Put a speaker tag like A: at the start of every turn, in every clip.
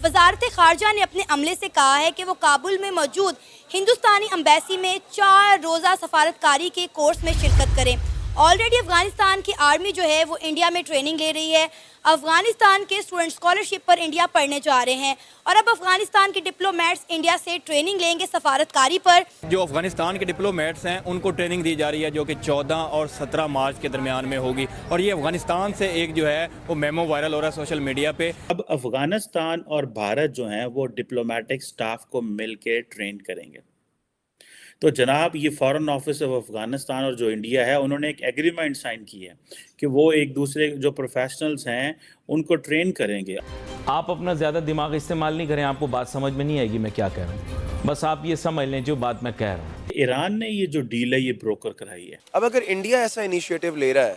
A: وزارت خارجہ نے اپنے عملے سے کہا ہے کہ وہ کابل میں موجود ہندوستانی امبیسی میں 4 روزہ سفارتکاری کے کورس میں شرکت کریں۔ آلریڈی افغانستان کی آرمی جو ہے وہ انڈیا میں ٹریننگ لے رہی ہے۔ افغانستان کے اسٹوڈنٹ اسکالرشپ پر انڈیا پڑھنے جا رہے ہیں اور اب افغانستان کے ڈپلومیٹس انڈیا سے ٹریننگ لیں گے سفارتکاری پر۔
B: جو افغانستان کے ڈپلومیٹس ہیں ان کو ٹریننگ دی جا رہی ہے جو کہ 14 اور 17 مارچ کے درمیان میں ہوگی، اور یہ افغانستان سے ایک جو ہے وہ میمو وائرل ہو رہا ہے سوشل میڈیا پہ۔
C: اب افغانستان اور بھارت جو ہیں وہ ڈپلومیٹک سٹاف کو مل کے ٹرین کریں گے۔ تو جناب یہ فارن آفس آف افغانستان اور جو انڈیا ہے انہوں نے ایک ایگریمنٹ سائن کی ہے کہ وہ ایک دوسرے جو پروفیشنلز ہیں ان کو ٹرین کریں گے۔
D: آپ اپنا زیادہ دماغ استعمال نہیں کریں، آپ کو بات سمجھ میں نہیں آئے گی میں کیا کہہ رہا ہوں، بس آپ یہ سمجھ لیں جو بات میں کہہ رہا ہوں۔
C: ایران نے یہ جو ڈیل ہے یہ بروکر کرائی ہے۔
E: اب اگر انڈیا ایسا انیشیٹو لے رہا ہے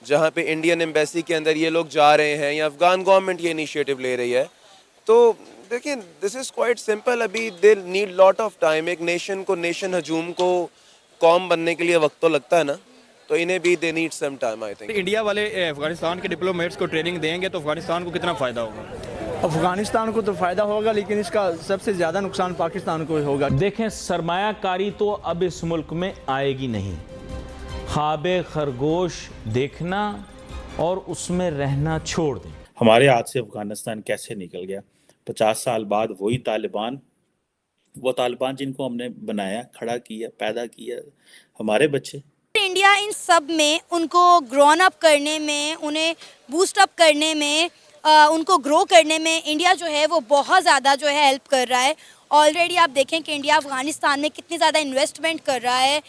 E: جہاں پہ انڈین ایمبیسی کے اندر یہ لوگ جا رہے ہیں یا افغان گورنمنٹ یہ انیشیٹو لے رہی ہے تو دیکھیں دس از کوائٹ سمپل۔ ابھی they need lot of time. ایک نیشن کو نیشن ہجوم کو قوم بننے کے لیے وقت تو لگتا ہے نا، تو انہیں بھی they need some time I think.
B: India والے افغانستان کے ڈپلومیٹس کو ٹریننگ دیں گے تو افغانستان کو کتنا فائدہ ہوگا؟
F: افغانستان کو تو فائدہ ہوگا لیکن اس کا سب سے زیادہ نقصان پاکستان کو ہوگا۔
D: دیکھیں سرمایہ کاری تو اب اس ملک میں آئے گی نہیں، خواب خرگوش دیکھنا اور اس میں رہنا چھوڑ دیں۔
C: ہمارے ہاتھ سے افغانستان کیسے نکل گیا؟ 50 سال بعد وہی طالبان، وہ طالبان جن کو ہم نے بنایا، کھڑا کیا، پیدا کیا، ہمارے بچے۔
A: انڈیا ان سب میں ان کو گرون اپ کرنے میں، انہیں بوسٹ اپ کرنے میں، ان کو گرو کرنے میں انڈیا جو ہے وہ بہت زیادہ جو ہے ہیلپ کر رہا ہے۔ آلریڈی آپ دیکھیں کہ انڈیا افغانستان میں کتنی زیادہ انویسٹمنٹ کر رہا ہے۔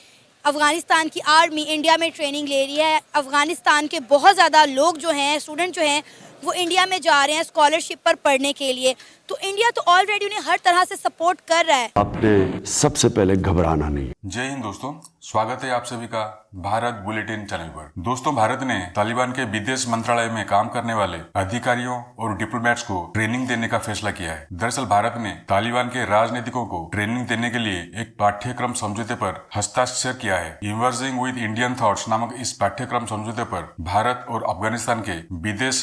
A: افغانستان کی آرمی انڈیا میں ٹریننگ لے رہی ہے۔ افغانستان کے بہت زیادہ لوگ جو ہیں، اسٹوڈنٹ جو ہیں وہ انڈیا میں جا رہے ہیں اسکالرشپ پر پڑھنے کے لیے، تو انڈیا تو آلریڈی انہیں ہر طرح سے سپورٹ کر رہا ہے۔
G: آپ نے سب سے پہلے گھبرانا نہیں۔
H: جے ہند دوستوں، سواگت ہے آپ سبھی کا بھارت بلیٹن چینل پر۔ دوستوں، بھارت نے طالبان کے بدیش منترالیہ میں کام کرنے والے ادھیکاریوں اور ڈپلومیٹس کو ٹریننگ دینے کا فیصلہ کیا ہے۔ دراصل بھارت نے طالبان کے راجنیتکوں کو ٹریننگ دینے کے لیے ایک پاٹھیہ کرم سمجھوتے پر ہستاکشر کیا ہے۔ ایمرجنگ ود انڈین تھاٹس نامک اس پاٹھیہ کرم سمجھوتے پر بھارت اور افغانستان کے بدیش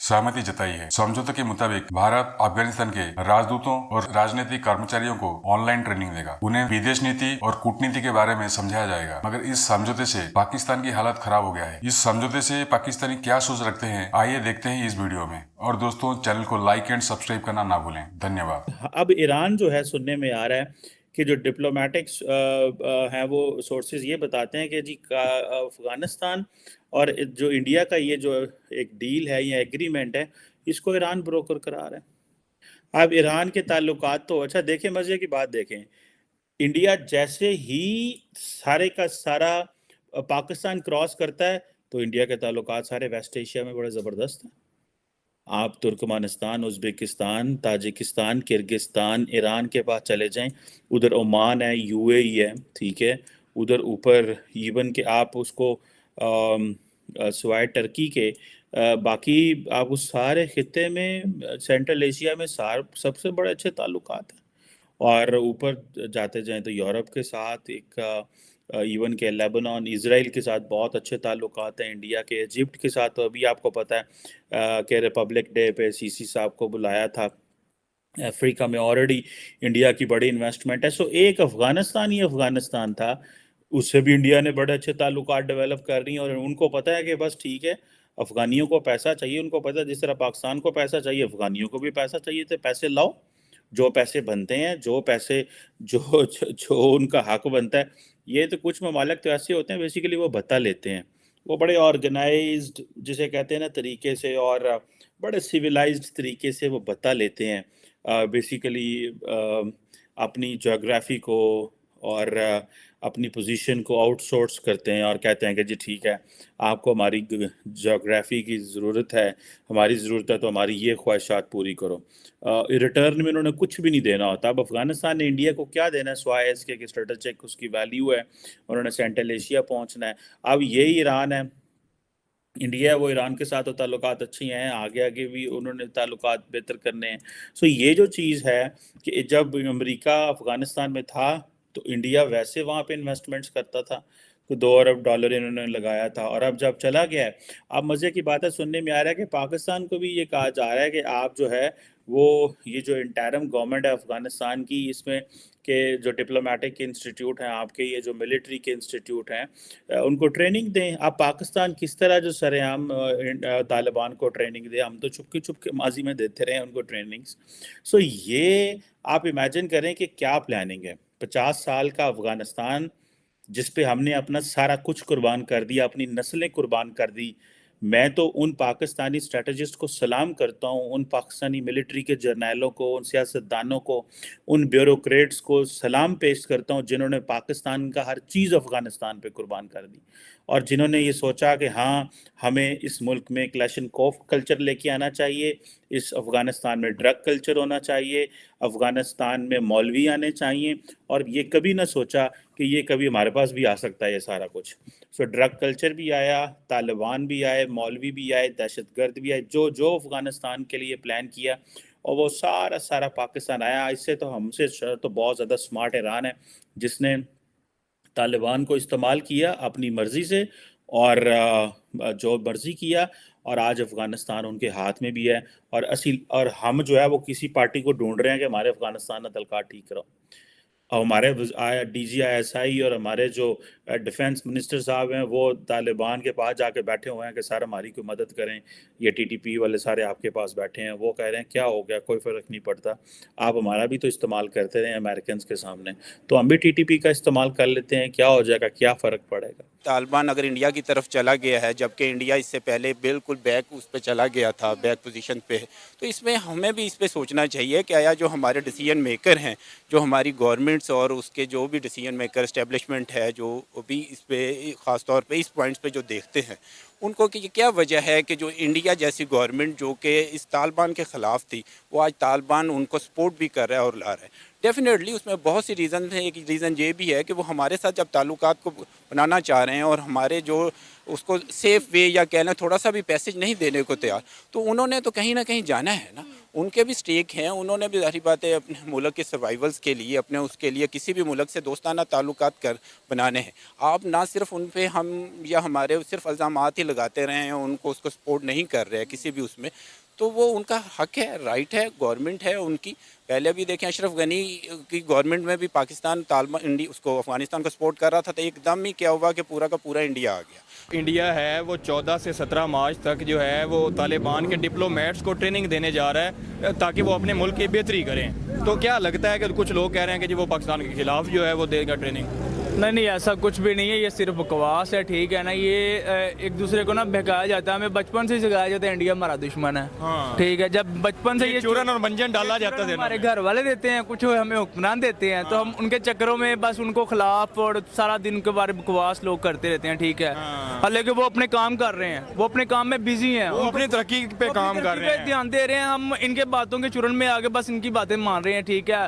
H: سہمتی جتائی ہے۔ سمجھوتے کے مطابق بھارت افغانستان کے راجدوتوں اور راجنیتک کرمچاریوں کو آن لائن ٹریننگ دے گا، انہیں بدیش نیتی اور کورٹنیتی کے بارے میں سمجھایا جائے گا۔ مگر اس سمجھوتے سے پاکستان کی حالت خراب ہو گیا ہے۔ اس سمجھوتے سے پاکستانی کیا سوچ رکھتے ہیں، آئیے دیکھتے ہیں اس ویڈیو میں۔ اور دوستوں، چینل کو لائک اینڈ سبسکرائب کرنا نہ بھولیں۔ دھنیہ واد۔
C: اب ایران جو ہے سننے میں آ رہا ہے کہ جو ڈپلومیٹکس ہیں وہ سورسز یہ بتاتے ہیں کہ جی افغانستان اور جو انڈیا کا یہ جو ایک ڈیل ہے یا ایگریمنٹ ہے اس کو ایران بروکر کرا رہا ہے۔ اب ایران کے تعلقات تو اچھا دیکھیں، مزے کی بات دیکھیں، انڈیا جیسے ہی سارے کا سارا پاکستان کراس کرتا ہے تو انڈیا کے تعلقات سارے ویسٹ ایشیا میں بڑے زبردست ہیں۔ آپ Turkmenistan, Uzbekistan, Tajikistan, Kyrgyzstan, Iran کے پاس چلے جائیں، ادھر عمان ہے، یو اے ای ہے، ٹھیک ہے، ادھر اوپر ایون کہ آپ اس کو سوائے ٹرکی کے باقی آپ اس سارے خطے میں سینٹرل ایشیا میں سب سے بڑے اچھے تعلقات ہیں۔ اور اوپر جاتے جائیں تو یورپ کے ساتھ ایک ایون کہ لیبنان، اسرائیل کے ساتھ بہت اچھے تعلقات ہیں انڈیا کے۔ ایجپٹ کے ساتھ تو ابھی آپ کو پتہ ہے کہ ریپبلک ڈے پہ سی سی صاحب کو بلایا تھا۔ افریقہ میں آلریڈی انڈیا کی بڑی انویسٹمنٹ ہے۔ سو ایک افغانستان ہی افغانستان تھا، اس سے بھی انڈیا نے بڑے اچھے تعلقات ڈیولپ کر رہی ہیں، اور ان کو پتہ ہے کہ بس ٹھیک ہے افغانیوں کو پیسہ چاہیے، ان کو پتہ ہے جس طرح پاکستان کو پیسہ چاہیے افغانیوں کو بھی پیسہ چاہیے، تو پیسے لاؤ، جو پیسے بنتے ہیں، جو پیسے جو ان کا حق بنتا ہے۔ یہ تو کچھ ممالک تو ایسے ہوتے ہیں بیسیکلی وہ بھتہ لیتے ہیں، وہ بڑے آرگنائزڈ جسے کہتے ہیں نا طریقے سے اور بڑے سیولائزڈ طریقے سے وہ بھتہ لیتے ہیں، بیسیکلی اپنی جغرافی کو اور اپنی پوزیشن کو آؤٹ سورس کرتے ہیں اور کہتے ہیں کہ جی ٹھیک ہے آپ کو ہماری جغرافی کی ضرورت ہے، ہماری ضرورت ہے تو ہماری یہ خواہشات پوری کرو۔ ریٹرن میں انہوں نے کچھ بھی نہیں دینا ہوتا۔ اب افغانستان نے انڈیا کو کیا دینا ہے سوائے اس کے کہ اسٹریٹجک اس کی ویلیو ہے، انہوں نے سینٹرل ایشیا پہنچنا ہے۔ اب یہی ایران ہے، انڈیا ہے وہ ایران کے ساتھ تو تعلقات اچھی ہیں، آگے آگے بھی انہوں نے تعلقات بہتر کرنے ہیں۔ سو یہ جو چیز ہے کہ جب امریکہ افغانستان میں تھا تو انڈیا ویسے وہاں پہ انویسٹمنٹس کرتا تھا، تو $2 ارب انہوں نے لگایا تھا، اور اب جب چلا گیا ہے، اب مزے کی بات ہے سننے میں آ رہا ہے کہ پاکستان کو بھی یہ کہا جا رہا ہے کہ آپ جو ہے وہ یہ جو انٹرم گورنمنٹ ہے افغانستان کی، اس میں کہ جو ڈپلومیٹک انسٹیٹیوٹ ہیں آپ کے، یہ جو ملٹری کے انسٹیٹیوٹ ہیں، ان کو ٹریننگ دیں. آپ پاکستان کس طرح جو سر عام طالبان کو ٹریننگ دیں؟ ہم تو چپ کے ماضی میں دیتے رہے ہیں ان کو ٹریننگز. سو یہ آپ امیجن کریں کہ کیا پلاننگ ہے. 50 سال کا افغانستان جس پہ ہم نے اپنا سارا کچھ قربان کر دیا، اپنی نسلیں قربان کر دی. میں تو ان پاکستانی اسٹریٹجسٹ کو سلام کرتا ہوں، ان پاکستانی ملٹری کے جرنیلوں کو، ان سیاستدانوں کو، ان بیوروکریٹس کو سلام پیش کرتا ہوں جنہوں نے پاکستان کا ہر چیز افغانستان پہ قربان کر دی، اور جنہوں نے یہ سوچا کہ ہاں ہمیں اس ملک میں کلیشنکوف کلچر لے کے آنا چاہیے، اس افغانستان میں ڈرگ کلچر ہونا چاہیے، افغانستان میں مولوی آنے چاہیے، اور یہ کبھی نہ سوچا کہ یہ کبھی ہمارے پاس بھی آ سکتا ہے یہ سارا کچھ. سو ڈرگ کلچر بھی آیا، طالبان بھی آئے، مولوی بھی آئے، دہشت گرد بھی آئے، جو افغانستان کے لیے پلان کیا، اور وہ سارا پاکستان آیا. اس سے تو ہم سے تو بہت زیادہ سمارٹ ایران ہے، جس نے طالبان کو استعمال کیا اپنی مرضی سے، اور جو مرضی کیا، اور آج افغانستان ان کے ہاتھ میں بھی ہے. اور ہم جو ہے وہ کسی پارٹی کو ڈھونڈ رہے ہیں کہ ہمارے افغانستان کا تعلقات ٹھیک کرو. اور ہمارے D G I S I اور ہمارے جو ڈیفنس منسٹر صاحب ہیں وہ طالبان کے پاس جا کے بیٹھے ہوئے ہیں کہ سر ہماری کوئی مدد کریں. یہ ٹی ٹی پی والے سارے آپ کے پاس بیٹھے ہیں، وہ کہہ رہے ہیں کیا ہو گیا، کوئی فرق نہیں پڑتا، آپ ہمارا بھی تو استعمال کرتے رہے امریکنز کے سامنے، تو ہم بھی ٹی ٹی پی کا استعمال کر لیتے ہیں، کیا ہو جائے گا، کیا فرق پڑے گا.
I: طالبان اگر انڈیا کی طرف چلا گیا ہے، جبکہ انڈیا اس سے پہلے بالکل بیک اس پہ چلا گیا تھا، بیک پوزیشن پہ، تو اس میں ہمیں بھی اس پہ سوچنا چاہیے کہ آیا جو ہمارے ڈیسیجن میکر ہیں، جو ہماری گورنمنٹس اور اس کے جو بھی ڈیسیجن میکر اسٹیبلشمنٹ ہے، جو بھی اس پہ خاص طور پہ اس پوائنٹس پہ جو دیکھتے ہیں، ان کو کہ کیا وجہ ہے کہ جو انڈیا جیسی گورنمنٹ جو کہ اس طالبان کے خلاف تھی، وہ آج طالبان ان کو سپورٹ بھی کر رہا ہے اور لا رہا ہے. ڈیفینیٹلی اس میں بہت سی ریزنز ہیں. ایک ریزن یہ بھی ہے کہ وہ ہمارے ساتھ جب تعلقات کو بنانا چاہ رہے ہیں اور ہمارے جو اس کو سیف وے یا کہنا تھوڑا سا بھی پیسج نہیں دینے کو تیار، تو انہوں نے تو کہیں نہ کہیں جانا ہے نا. ان کے بھی سٹیک ہیں، انہوں نے بھی ظاہری بات ہے اپنے ملک کے سروائیولز کے لیے، اپنے اس کے لیے کسی بھی ملک سے دوستانہ تعلقات بنانے ہیں. آپ نہ صرف ان پہ ہم یا ہمارے صرف الزامات ہی لگاتے رہے ہیں، ان کو اس کو سپورٹ نہیں کر رہے کسی بھی اس میں، تو وہ ان کا حق ہے، رائٹ ہے، گورنمنٹ ہے ان کی. پہلے بھی دیکھیں اشرف غنی کی گورنمنٹ میں بھی پاکستان طالبان اس کو افغانستان کو سپورٹ کر رہا تھا، تو ایک دم ہی کیا ہوا کہ پورا کا پورا انڈیا آ گیا.
B: انڈیا ہے وہ 14 سے 17 مارچ تک جو ہے وہ طالبان کے ڈپلومیٹس کو ٹریننگ دینے جا رہا ہے تاکہ وہ اپنے ملک کی بہتری کریں. تو کیا لگتا ہے کہ کچھ لوگ کہہ رہے ہیں کہ جی وہ پاکستان کے خلاف جو ہے وہ دے گا ٹریننگ؟
F: نہیں ایسا کچھ بھی نہیں ہے، یہ صرف بکواس ہے. ٹھیک ہے نا، یہ ایک دوسرے کو نا بہکایا جاتا ہے. ہمیں بچپن سے سکھایا جاتا ہے انڈیا ہمارا دشمن ہے. ٹھیک ہے، جب بچپن سے یہ
B: چورن اور منجن ڈالا جاتا ہے،
F: ہمارے گھر والے دیتے ہیں، کچھ ہمیں حکمران دیتے ہیں، تو ہم ان کے چکروں میں بس ان کو خلاف اور سارا دن کے بارے بکواس لوگ کرتے رہتے ہیں. ٹھیک ہے، حالانکہ وہ اپنے کام کر رہے ہیں، وہ اپنے کام میں بزی ہیں،
B: وہ اپنی ترقی پہ کام کر رہے ہیں،
F: دھیان دے رہے ہیں. ہم ان کے باتوں کے چرن میں آگے بس ان کی باتیں مان رہے ہیں. ٹھیک ہے،